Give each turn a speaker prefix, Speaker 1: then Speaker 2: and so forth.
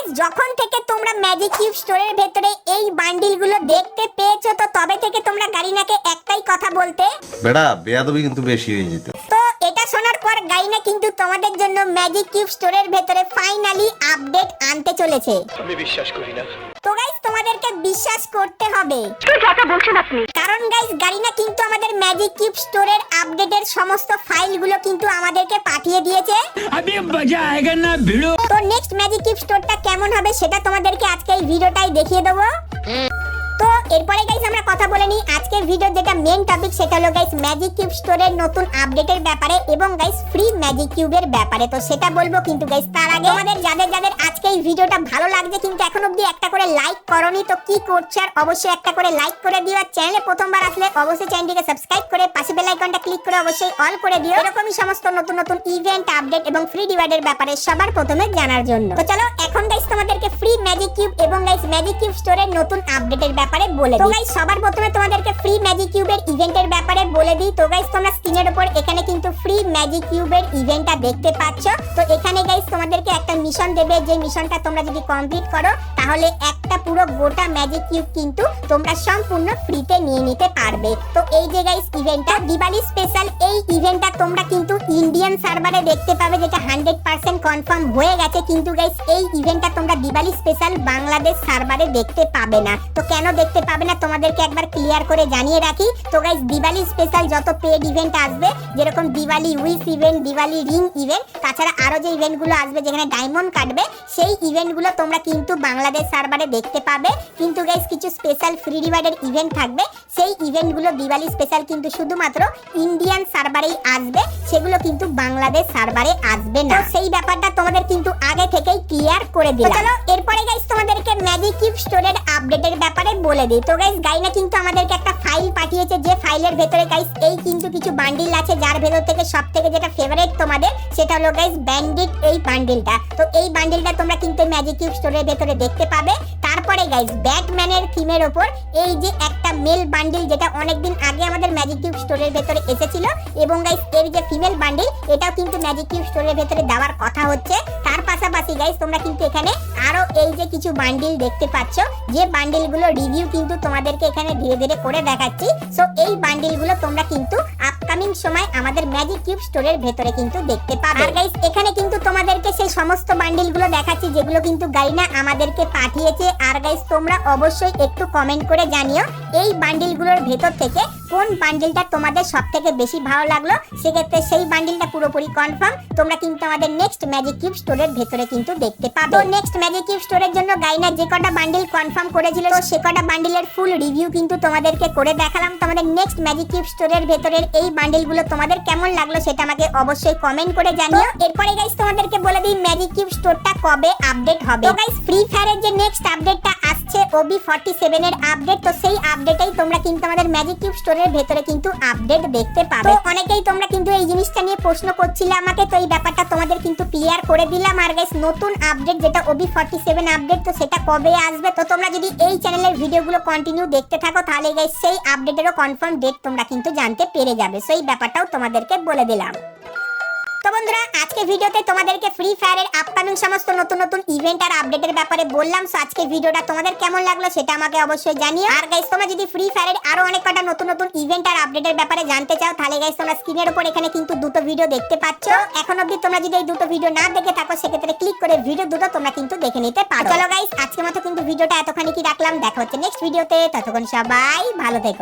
Speaker 1: Guys যখন থেকে তোমরা ম্যাজিক কিউব স্টোরের ভেতরে এই বান্ডিলগুলো দেখতে পেয়েছো তো তবে থেকে তোমরা গারিনাকে একটাই কথা বলতে
Speaker 2: বেটা বেয়াদবি কিন্তু বেশি হয়ে যেত।
Speaker 1: তো এটা শোনার পর গারিনা কিন্তু তোমাদের জন্য ম্যাজিক কিউব স্টোরের ভেতরে ফাইনালি আপডেট আনতে চলেছে।
Speaker 3: আমি বিশ্বাস করি না।
Speaker 1: তো গাইস তোমাদেরকে বিশ্বাস করতে হবে, কারণ গাইস গারিনা কিন্তু আমাদের ম্যাজিক কিউব স্টোরের আপডেটের সমস্ত ফাইলগুলো কিন্তু আমাদেরকে পাঠিয়ে দিয়েছে।
Speaker 4: अभी मजा आएगा ना भिड़ो।
Speaker 1: তো নেক্সট ম্যাজিক কিউব স্টোরটা কেমন হবে সেটা তোমাদেরকে আজকে এই ভিডিওটাই দেখিয়ে দেবো। তো এরপরে গাইস আমরা কথা বলে নিই আজকের ভিডিওর যেটা মেন টপিক সেটা হলো গাইস ম্যাজিক কিউব স্টোরের নতুন আপডেটের ব্যাপারে এবং গাইস ফ্রি ম্যাজিক কিউবের ব্যাপারে। তো সেটা বলবো, কিন্তু গাইস তার আগে আমাদের যাদের আজকে এই ভিডিওটা ভালো লাগছে কিন্তু এখন অবধি একটা করে লাইক করোনি তো কি করছো, আর অবশ্যই একটা করে লাইক করে দিও। আর চ্যানেলে প্রথমবার আসলে অবশ্যই চ্যানেলটিকে সাবস্ক্রাইব করে পাশে বেল আইকনটা ক্লিক করে অবশ্যই অল করে দিও, এরকমই সমস্ত নতুন নতুন ইভেন্ট আপডেট এবং ফ্রি রিওয়ার্ডের ব্যাপারে সবার প্রথমে জানার জন্য। তো চলো এখন গাইস তোমাদেরকে ফ্রি ম্যাজিক কিউব এবং গাইস ম্যাজিক কিউব স্টোরের নতুন আপডেটের ব্যাপারে বলে দিই। তো গাইস সবার প্রথমে তোমাদেরকে ফ্রি ম্যাজিক কিউবের ইভেন্টের ব্যাপারে বলে দিই। তো গাইস তোমরা স্ক্রিনের উপর এখানে কিন্তু ফ্রি ম্যাজিক কিউবের ইভেন্টটা দেখতে পাচ্ছ। তো এখানে গাইস তোমাদেরকে একটা মিশন দেবে, যে মিশনটা তোমরা যদি কমপ্লিট করো তাহলে একটা পুরো গোটা ম্যাজিক কিউব কিন্তু তোমরা সম্পূর্ণ ফ্রিতে নিয়ে নিতে পারবে। তো এই যে গাইস ইভেন্টটা দিওয়ালি স্পেশাল, এই ইভেন্টটা তোমরা কিন্তু ইন্ডিয়ান সার্ভারে দেখতে পাবে, যেটা 100% কনফার্ম হয়ে গেছে। কিন্তু গাইস এই ইভেন্টটা তোমরা দিওয়ালি স্পেশাল বাংলাদেশ সার্ভারে দেখতে পাবে না। তো কেন দেখতে পাবে না তোমাদেরকে একবার ক্লিয়ার করে জানিয়ে রাখি। তো গাইস দিওয়ালি স্পেশাল যত পেড ইভেন্ট আসবে, যেরকম Diwali wish event, Diwali ring event, তাছাড়া আরো যে ইভেন্টগুলো আসবে যেখানে ডায়মন্ড কাটবে, সেই ইভেন্টগুলো তোমরা কিন্তু বাংলাদেশ সার্ভারে দেখতে পাবে। কিন্তু গাইস কিছু স্পেশাল ফ্রি রিওয়ার্ডের ইভেন্ট থাকবে, সেই ইভেন্টগুলো দিওয়ালি স্পেশাল কিন্তু শুধুমাত্র ইন্ডিয়ান সার্ভারেই আসবে, সেগুলো কিন্তু বাংলাদেশ সার্ভারে আসবে না। তো সেই ব্যাপারটা তোমাদের কিন্তু আগে থেকেই ক্লিয়ার করে দিলাম। চলো এরপরে গাইস তোমাদেরকে ম্যাজিক কিউব স্টোরের আপডেটের ব্যাপারে বলে দিই। তো গাইস গাইনা কিন্তু আমাদেরকে একটা ফাইল পাঠিয়েছে, যে ফাইলের ভেতরে গাইস এই কিন্তু কিছু বান্ডিল আছে, যার ভেতর থেকে সবথেকে যেটা ফেভারিট তোমাদের সেটা হলো গাইস ব্যান্ডিট এই বান্ডিলটা। তো এই বান্ডিলটা তোমরা কিন্তু ম্যাজিক কিউব স্টোরের ভেতরে দেখতে পাবে। তারপরে গাইস ব্যাটম্যানের থিমের উপর এই যে একটা মেল বান্ডিল, যেটা অনেকদিন আগে আমাদের ম্যাজিক কিউব স্টোরের ভেতরে এসেছিল, এবং গাইস এর যে ফিমেল বান্ডিল এটাও কিন্তু ম্যাজিক কিউব স্টোরের ভেতরে দেওয়ার কথা হচ্ছে। তার পাশাপাশি গাইস তোমরা কিন্তু এখানে আরো এই যে কিছু বান্ডিল দেখতে পাচ্ছ, যে বান্ডিলগুলো রিভিউ কিন্তু তোমাদেরকে এখানে ধীরে ধীরে করে দেখাচ্ছি। সো এই বান্ডিলগুলো তোমরা কিন্তু আপকামিং সময় আমাদের ম্যাজিক কিউব স্টোরের ভেতরে কিন্তু দেখতে পাবে। আর গাইস এখানে কিন্তু তোমাদেরকে সেই সমস্ত বান্ডিলগুলো দেখাচ্ছি যেগুলো কিন্তু গাইনা আমাদেরকে পাঠিয়েছে। আর গাইস তোমরা অবশ্যই একটু কমেন্ট করে জানিও এই বান্ডিলগুলোর ভেতর থেকে কোন বান্ডিলটা তোমাদের সবথেকে বেশি ভালো লাগলো। সেক্ষেত্রে সেই বান্ডিলটা পুরোপুরি কনফার্ম তোমরা কিন্তু আমাদের নেক্সট ম্যাজিক কিউব স্টোরের ভেতরে কিন্তু দেখতে পাবে। তো নেক্সট ম্যাজিক কিউব স্টোরের জন্য গাইনা যে কটা বান্ডিল কনফার্ম করেছিল, তো সে কটা বান্ডিলের ফুল রিভিউ কিন্তু তোমাদেরকে করে দেখালাম। তোমাদের নেক্সট ম্যাজিক কিউব স্টোরের ভেতরের এই বান্ডিলগুলো তোমাদের কেমন লাগলো সেটা আমাকে অবশ্যই কমেন্ট করে জানিও। এরপরে গাইস তোমাদেরকে বলে দিই ম্যাজিক কিউব স্টোরটা কবে আপডেট হবে। তো গাইস ফ্রি ফায়ারের যে নেক্সট আপডেটটা আসছে OB47 এর আপডেট, তো সেই আপডেটেই তোমরা কিন্তু আমাদের ম্যাজিক কিউব স্টোরের ভেতরে কিন্তু আপডেট দেখতে পাবে। তো অনেকেই তোমরা কিন্তু এই জিনিসটা নিয়ে প্রশ্ন করছিলে আমাকে, তো এই ব্যাপারটা তোমাদের কিন্তু ক্লিয়ার করে দিলাম। আর গাইস নতুন আপডেট যেটা OB47 আপডেট, তো সেটা কবে আসবে, তো তোমরা যদি এই চ্যানেলের ভিডিওগুলো কন্টিনিউ দেখতে থাকো তাহলে গাইস সেই আপডেটেরও কনফার্ম ডেট তোমরা কিন্তু জানতে পেরে যাবে। সেই ব্যাপারটাও তোমাদেরকে বলে দিলাম। তো বন্ধুরা আজকে ভিডিওতে তোমাদেরকে ফ্রি ফায়ারের আপকামিং সমস্ত নতুন নতুন ইভেন্ট আর আপডেটের ব্যাপারে বললাম। সো আজকে ভিডিওটা তোমাদের কেমন লাগলো সেটা আমাকে অবশ্যই জানিও। আর গাইস তোমরা যদি ফ্রি ফায়ারের আরো অনেক কটা নতুন নতুন ইভেন্ট আর আপডেটের ব্যাপারে জানতে চাও তাহলে গাইস তোমরা স্ক্রিনের উপর এখানে কিন্তু দুটো ভিডিও দেখতে পাচ্ছ। এখন অবধি তোমরা যদি এই দুটো ভিডিও না দেখে থাকো সেক্ষেত্রে ক্লিক করে ভিডিও দুটো তোমরা কিন্তু দেখে নিতে পারো। চলো গাইস আজকের মতো কিন্তু ভিডিওটা এতখানি কি রাখলাম, দেখা হচ্ছে নেক্সট ভিডিওতে। ততক্ষণ সবাই ভালো থেকো।